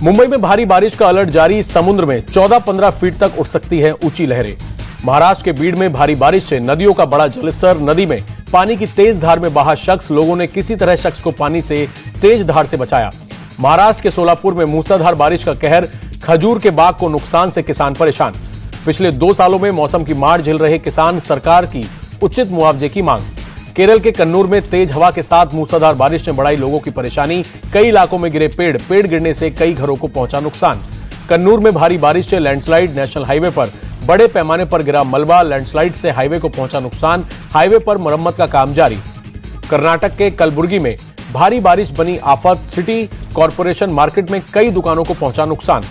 मुंबई में भारी बारिश का अलर्ट जारी। समुद्र में 14-15 फीट तक उठ सकती है ऊंची लहरें। महाराष्ट्र के बीड़ में भारी बारिश से नदियों का बड़ा जलस्तर। नदी में पानी की तेज धार में बहा शख्स। लोगों ने किसी तरह शख्स को पानी से तेज धार से बचाया। महाराष्ट्र के सोलापुर में मूसलाधार बारिश का कहर। खजूर के बाग को नुकसान से किसान परेशान। पिछले 2 सालों में मौसम की मार झेल रहे किसान, सरकार की उचित मुआवजे की मांग। केरल के कन्नूर में तेज हवा के साथ मूसलाधार बारिश ने बढ़ाई लोगों की परेशानी। कई इलाकों में गिरे पेड़ गिरने से कई घरों को पहुंचा नुकसान। कन्नूर में भारी बारिश से लैंडस्लाइड। नेशनल हाईवे पर बड़े पैमाने पर गिरा मलबा। लैंडस्लाइड से हाईवे को पहुंचा नुकसान। हाईवे पर मरम्मत का काम जारी। कर्नाटक के कलबुर्गी में भारी बारिश बनी आफत। सिटी कॉर्पोरेशन मार्केट में कई दुकानों को पहुंचा नुकसान।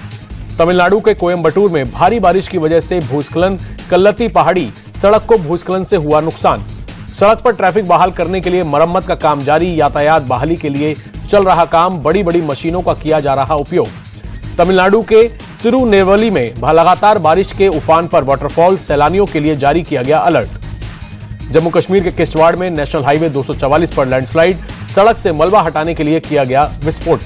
तमिलनाडु के कोयम्बटूर में भारी बारिश की वजह से भूस्खलन। कल्लती पहाड़ी सड़क को भूस्खलन से हुआ नुकसान। सड़क पर ट्रैफिक बहाल करने के लिए मरम्मत का काम जारी। यातायात बहाली के लिए चल रहा काम। बड़ी बड़ी मशीनों का किया जा रहा उपयोग। तमिलनाडु के तिरुनेलवेली में लगातार बारिश के उफान पर वाटरफॉल। सैलानियों के लिए जारी किया गया अलर्ट। जम्मू कश्मीर के किश्तवाड़ में नेशनल हाईवे 244 पर लैंडस्लाइड। सड़क से मलबा हटाने के लिए किया गया विस्फोट।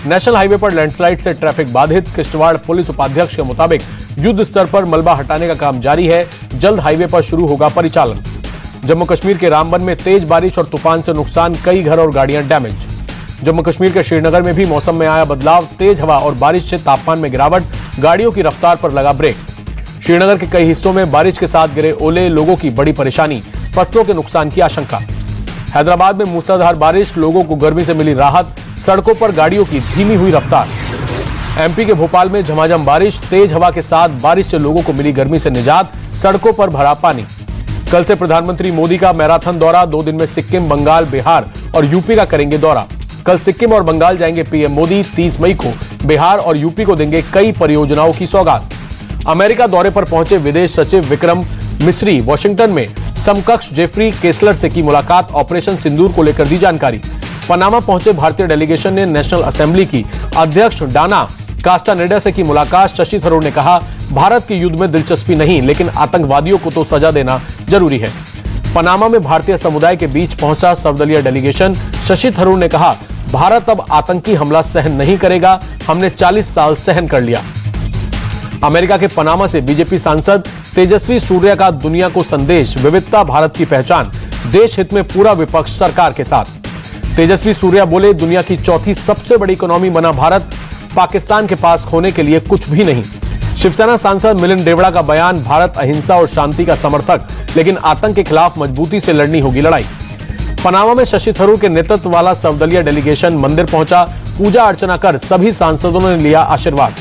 नेशनल हाईवे पर लैंडस्लाइड से ट्रैफिक बाधित। किश्तवाड़ पुलिस उपाध्यक्ष के मुताबिक युद्ध स्तर पर मलबा हटाने का काम जारी है। जल्द हाईवे पर शुरू होगा परिचालन। जम्मू कश्मीर के रामबन में तेज बारिश और तूफान से नुकसान। कई घर और गाड़ियां डैमेज। जम्मू कश्मीर के श्रीनगर में भी मौसम में आया बदलाव। तेज हवा और बारिश से तापमान में गिरावट। गाड़ियों की रफ्तार पर लगा ब्रेक। श्रीनगर के कई हिस्सों में बारिश के साथ गिरे ओले। लोगों की बड़ी परेशानी। फसलों के नुकसान की आशंका। हैदराबाद में मूसलाधार बारिश। लोगों को गर्मी से मिली राहत। सड़कों पर गाड़ियों की धीमी हुई रफ्तार। एमपी के भोपाल में झमाझम बारिश। तेज हवा के साथ बारिश से लोगों को मिली गर्मी से निजात। सड़कों पर भरा पानी। कल से प्रधानमंत्री मोदी का मैराथन दौरा। 2 दिन में सिक्किम, बंगाल, बिहार और यूपी का करेंगे दौरा। कल सिक्किम और बंगाल जाएंगे पीएम मोदी। 30 मई को बिहार और यूपी को देंगे कई परियोजनाओं की सौगात। अमेरिका दौरे पर पहुंचे विदेश सचिव विक्रम मिस्री। वॉशिंगटन में समकक्ष जेफरी केसलर से की मुलाकात। ऑपरेशन सिंदूर को लेकर दी जानकारी। पनामा पहुंचे भारतीय डेलीगेशन ने नेशनल असेंबली की अध्यक्ष डाना कास्टानेडा से की मुलाकात। शशि थरूर ने कहा, भारत की युद्ध में दिलचस्पी नहीं, लेकिन आतंकवादियों को तो सजा देना जरूरी है। पनामा में भारतीय समुदाय के बीच पहुंचा सर्वदलीय डेलीगेशन। शशि थरूर ने कहा, भारत अब आतंकी हमला सहन नहीं करेगा। हमने 40 साल सहन कर लिया। अमेरिका के पनामा से बीजेपी सांसद तेजस्वी सूर्या का दुनिया को संदेश। विविधता भारत की पहचान। देश हित में पूरा विपक्ष सरकार के साथ। तेजस्वी सूर्या बोले, दुनिया की चौथी सबसे बड़ी इकोनॉमी बना भारत। पाकिस्तान के पास खोने के लिए कुछ भी नहीं। शिवसेना सांसद मिलिंद देवड़ा का बयान, भारत अहिंसा और शांति का समर्थक, लेकिन आतंक के खिलाफ मजबूती से लड़नी होगी लड़ाई। पनामा में शशि थरूर के नेतृत्व वाला सर्वदलीय डेलीगेशन मंदिर पहुंचा। पूजा अर्चना कर सभी सांसदों ने लिया आशीर्वाद।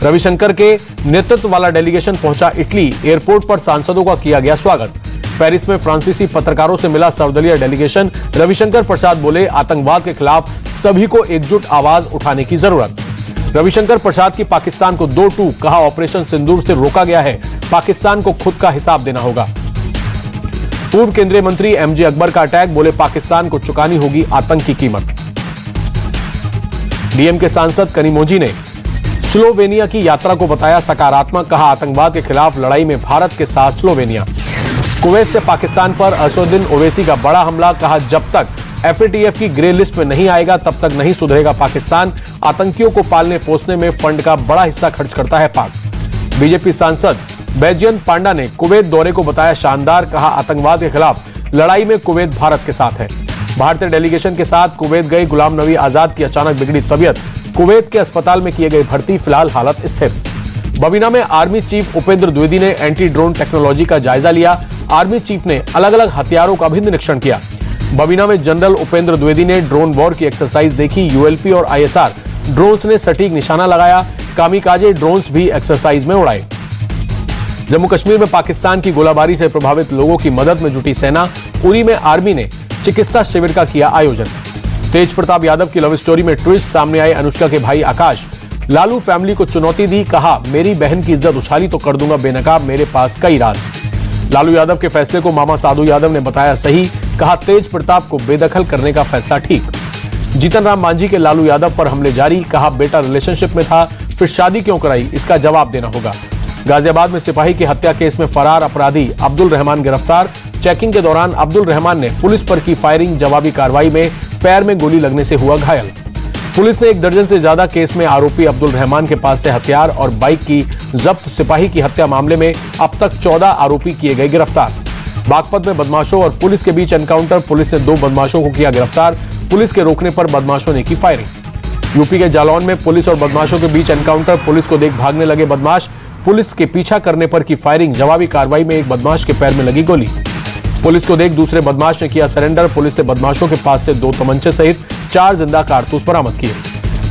रविशंकर के नेतृत्व वाला डेलीगेशन पहुंचा इटली। एयरपोर्ट पर सांसदों का किया गया स्वागत। पेरिस में फ्रांसीसी पत्रकारों से मिला सर्वदलीय डेलीगेशन। रविशंकर प्रसाद बोले, आतंकवाद के खिलाफ सभी को एकजुट आवाज उठाने की जरूरत। रविशंकर प्रसाद की पाकिस्तान को 2 टूक। कहा, ऑपरेशन सिंदूर से रोका गया है। पाकिस्तान को खुद का हिसाब देना होगा। पूर्व केंद्रीय मंत्री एमजे अकबर का अटैक। बोले, पाकिस्तान को चुकानी होगी आतंक की कीमत। डीएम के सांसद कनिमोझी ने स्लोवेनिया की यात्रा को बताया सकारात्मक। कहा, आतंकवाद के खिलाफ लड़ाई में भारत के साथ स्लोवेनिया। कुवैत से पाकिस्तान पर असदुद्दीन ओवैसी का बड़ा हमला। कहा, जब तक एफएटीएफ की ग्रे लिस्ट में नहीं आएगा तब तक नहीं सुधरेगा पाकिस्तान। आतंकियों को पालने पोसने में फंड का बड़ा हिस्सा खर्च करता है पाक। बीजेपी सांसद बैजयंत पांडा ने कुवैत दौरे को बताया शानदार। कहा, आतंकवाद के खिलाफ लड़ाई में कुवैत भारत के साथ है। भारतीय डेलीगेशन के साथ कुवैत गए गुलाम नबी आजाद की अचानक बिगड़ी तबीयत। कुवैत के अस्पताल में किए गए भर्ती। फिलहाल हालत स्थिर। बबीना में आर्मी चीफ उपेंद्र द्विवेदी ने एंटी ड्रोन टेक्नोलॉजी का जायजा लिया। आर्मी चीफ ने अलग अलग हथियारों का भी निरीक्षण किया। बबीना में जनरल उपेंद्र द्विवेदी ने ड्रोन वॉर की एक्सरसाइज देखी। यूएलपी और आईएसआर ड्रोन्स ने सटीक निशाना लगाया। कामिकाजे ड्रोन्स भी एक्सरसाइज में उड़ाए। जम्मू कश्मीर में पाकिस्तान की गोलाबारी से प्रभावित लोगों की मदद में जुटी सेना। उरी में आर्मी ने चिकित्सा शिविर का किया आयोजन। तेज प्रताप यादव की लव स्टोरी में ट्विस्ट। सामने आए अनुष्का के भाई आकाश। लालू फैमिली को चुनौती दी। कहा, मेरी बहन की इज्जत उछाली तो कर दूंगा बेनकाब। मेरे पास कई राज। लालू यादव के फैसले को मामा साधु यादव ने बताया सही। कहा, तेज प्रताप को बेदखल करने का फैसला ठीक। जीतन राम मांझी के लालू यादव पर हमले जारी। कहा, बेटा रिलेशनशिप में था, फिर शादी क्यों कराई, इसका जवाब देना होगा। गाजियाबाद में सिपाही की हत्या केस में फरार अपराधी अब्दुल रहमान गिरफ्तार। चेकिंग के दौरान अब्दुल रहमान ने पुलिस पर की फायरिंग। जवाबी कार्रवाई में पैर में गोली लगने से हुआ घायल। पुलिस ने 1 दर्जन से ज्यादा केस में आरोपी अब्दुल रहमान के पास से हथियार और बाइक की जब्त। सिपाही की हत्या मामले में अब तक 14 आरोपी किए गए गिरफ्तार। बागपत में बदमाशों और पुलिस के बीच एनकाउंटर, पुलिस ने 2 बदमाशों को किया गिरफ्तार। पुलिस के रोकने पर बदमाशों ने की फायरिंग। यूपी के जालौन में पुलिस और बदमाशों के बीच एनकाउंटर, पुलिस को देख भागने लगे बदमाश, पुलिस के पीछा करने पर की फायरिंग। जवाबी कार्रवाई में एक बदमाश के पैर में लगी गोली। पुलिस को देख दूसरे बदमाश ने किया सरेंडर। पुलिस ने बदमाशों के पास से 2 तमंचे सहित 4 जिंदा कारतूस बरामद किए।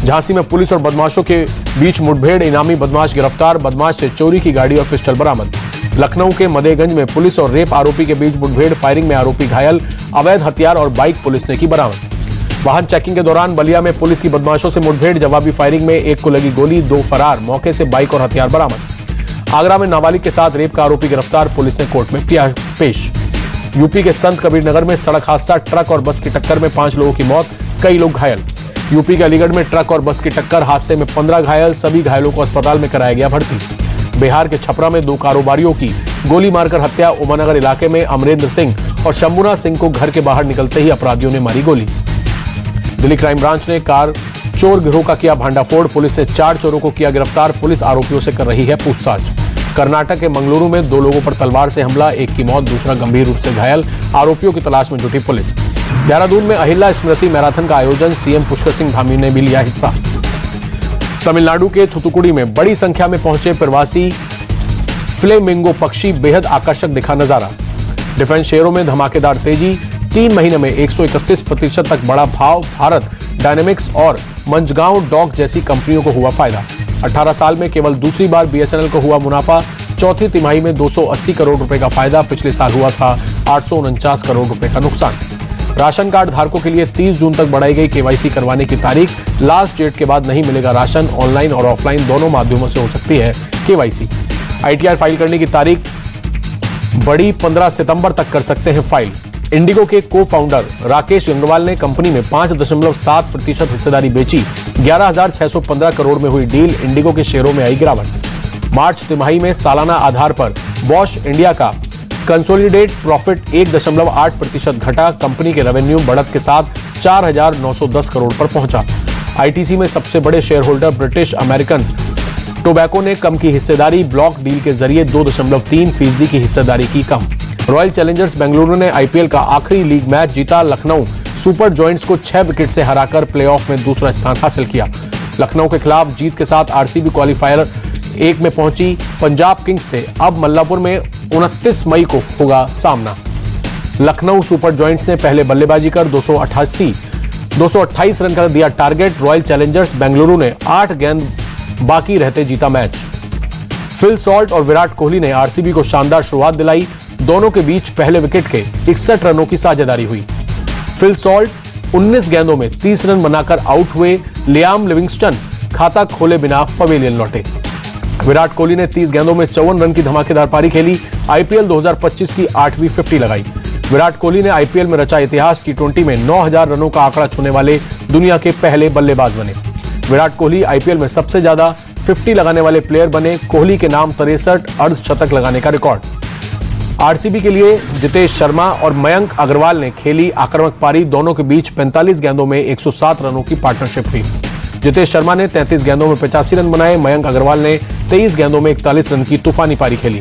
झांसी में पुलिस और बदमाशों के बीच मुठभेड़, इनामी बदमाश गिरफ्तार। बदमाश से चोरी की गाड़ी और पिस्टल बरामद। लखनऊ के मदेगंज में पुलिस और रेप आरोपी के बीच मुठभेड़, फायरिंग में आरोपी घायल। अवैध हथियार और बाइक पुलिस ने की बरामद। वाहन चेकिंग के दौरान बलिया में पुलिस की बदमाशों से मुठभेड़, जवाबी फायरिंग में एक को लगी गोली, 2 फरार, मौके से बाइक और हथियार बरामद। आगरा में नाबालिग के साथ रेप का आरोपी गिरफ्तार, पुलिस ने कोर्ट में किया पेश। यूपी के संत कबीर नगर में सड़क हादसा, ट्रक और बस की टक्कर में 5 लोगों की मौत, कई लोग घायल। यूपी के अलीगढ़ में ट्रक और बस की टक्कर, हादसे में 15 घायल, सभी घायलों को अस्पताल में कराया गया भर्ती। बिहार के छपरा में 2 कारोबारियों की गोली मारकर हत्या, उमानगर इलाके में अमरेंद्र सिंह और शंभुनाथ सिंह को घर के बाहर निकलते ही अपराधियों ने मारी गोली। दिल्ली क्राइम ब्रांच ने कार चोर गिरोह का किया भांडाफोड़, पुलिस ने 4 चोरों को किया गिरफ्तार। पुलिस आरोपियों से कर रही है पूछताछ। कर्नाटक के मंगलुरु में 2 लोगों पर तलवार से हमला, एक की मौत, दूसरा गंभीर रूप से घायल। आरोपियों की तलाश में जुटी पुलिस। देहरादून में अहिल्या स्मृति मैराथन का आयोजन, सीएम पुष्कर सिंह धामी ने भी लिया हिस्सा। तमिलनाडु के थुथुकुडी में बड़ी संख्या में पहुंचे प्रवासी फ्लेमिंगो पक्षी, बेहद आकर्षक दिखा नजारा। डिफेंस शेयरों में धमाकेदार तेजी, 3 महीने में 131% तक बढ़ा भाव। भारत डायनेमिक्स और मंझगांव डॉक जैसी कंपनियों को हुआ फायदा। 18 साल में केवल दूसरी बार बीएसएनएल को हुआ मुनाफा, चौथी तिमाही में 280 करोड़ रुपए का फायदा, पिछले साल हुआ था 849 करोड़ रुपए का नुकसान। राशन कार्ड धारकों के लिए 30 जून तक बढ़ाई गई केवाईसी करवाने की तारीख, लास्ट डेट के बाद नहीं मिलेगा राशन, ऑनलाइन और ऑफलाइन दोनों माध्यमों से हो सकती है केवाईसी। आईटीआर फाइल करने की तारीख बड़ी, 15 सितंबर तक कर सकते हैं फाइल। इंडिगो के को फाउंडर राकेश गंगवाल ने कंपनी में 5.7% हिस्सेदारी बेची, 11,615 करोड़ में हुई डील, इंडिगो के शेयरों में आई गिरावट। मार्च तिमाही में सालाना आधार पर बॉश इंडिया का कंसोलिडेट प्रॉफिट 1.8% घटा, कंपनी के रेवेन्यू बढ़त के साथ 4,910 करोड़ पर पहुंचा। आईटीसी में सबसे बड़े share holder British American tobacco ने कम की हिस्सेदारी, ब्लॉक डील के जरिए 2.3% की हिस्सेदारी की कम। रॉयल चैलेंजर्स बेंगलुरु ने आईपीएल का आखिरी लीग मैच जीता, लखनऊ सुपर जॉयंट्स को 6 विकेट से हराकर प्लेऑफ में दूसरा स्थान हासिल किया। लखनऊ के खिलाफ जीत के साथ आरसीबी क्वालिफायर 1 में पहुंची पंजाब किंग्स से। अब मल्लापुर में 29 मई को होगा सामना। लखनऊ सुपर जॉयंट्स ने पहले बल्लेबाजी कर 228 रन का दिया टारगेट। रॉयल चैलेंजर्स बेंगलुरु ने 8 गेंद बाकी रहते जीता मैच। फिल सॉल्ट और विराट कोहली ने आरसीबी को शानदार शुरुआत दिलाई, दोनों के बीच पहले विकेट के 61 रनों की साझेदारी हुई। फिल सॉल्ट 19 गेंदों में 30 रन बनाकर आउट हुए, लियाम लिविंगस्टन खाता खोले बिना पवेलियन लौटे। विराट कोहली ने 30 गेंदों में 54 रन की धमाकेदार पारी खेली, आईपीएल 2025 की 8वीं 50 लगाई। विराट कोहली ने आईपीएल में रचा इतिहास, टी20 में 9,000 रनों का आंकड़ा छूने वाले दुनिया के पहले बल्लेबाज बने। विराट कोहली आईपीएल में सबसे ज्यादा 50 लगाने वाले प्लेयर बने, कोहली के नाम 63 अर्धशतक लगाने का रिकॉर्ड। आरसीबी के लिए जितेश शर्मा और मयंक अग्रवाल ने खेली आक्रामक पारी, दोनों के बीच 45 गेंदों में 107 रनों की पार्टनरशिप हुई। जितेश शर्मा ने 33 गेंदों में 85 रन बनाए, मयंक अग्रवाल ने 23 गेंदों में 41 रन की तूफानी पारी खेली।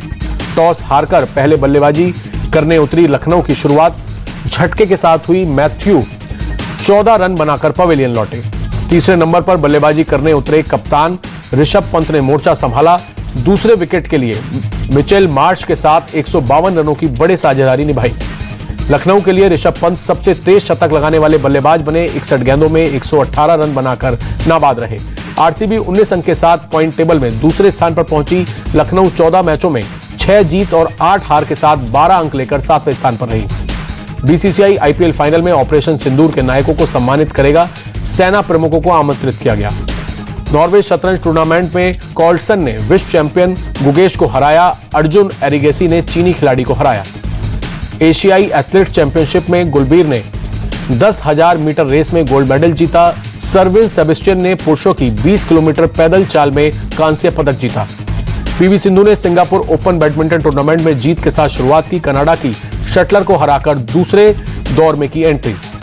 टॉस हारकर पहले बल्लेबाजी करने उतरी लखनऊ की शुरुआत झटके के साथ हुई, मैथ्यू 14 रन बनाकर पवेलियन लौटे। तीसरे नंबर पर बल्लेबाजी करने उतरे कप्तान ऋषभ पंत ने मोर्चा संभाला, दूसरे विकेट के लिए मिचेल मार्श के साथ 152 रनों की बड़ी साझेदारी निभाई। लखनऊ के लिए ऋषभ पंत सबसे तेज शतक लगाने वाले बल्लेबाज बने, 61 गेंदों में 118 रन बनाकर नाबाद रहे। आरसीबी 19 अंक के साथ पॉइंट टेबल में दूसरे स्थान पर पहुंची। लखनऊ 14 मैचों में 6 जीत और 8 हार के साथ 12 अंक लेकर 7वें स्थान पर रही। बीसीसीआई आईपीएल फाइनल में ऑपरेशन सिंदूर के नायकों को सम्मानित करेगा, सेना प्रमुखों को आमंत्रित किया गया। नॉर्वे शतरंज टूर्नामेंट में कार्लसन ने विश्व चैंपियन गुगेश को हराया, अर्जुन एरिगेसी ने चीनी खिलाड़ी को हराया। एशियाई एथलेट चैंपियनशिप में गुलबीर ने 10,000 मीटर रेस में गोल्ड मेडल जीता। सर्विन सेबेस्टियन ने पुरुषों की 20 किलोमीटर पैदल चाल में कांस्य पदक जीता। पीवी सिंधु ने सिंगापुर ओपन बैडमिंटन टूर्नामेंट में जीत के साथ शुरुआत की, कनाडा की शटलर को हराकर दूसरे दौर में की एंट्री।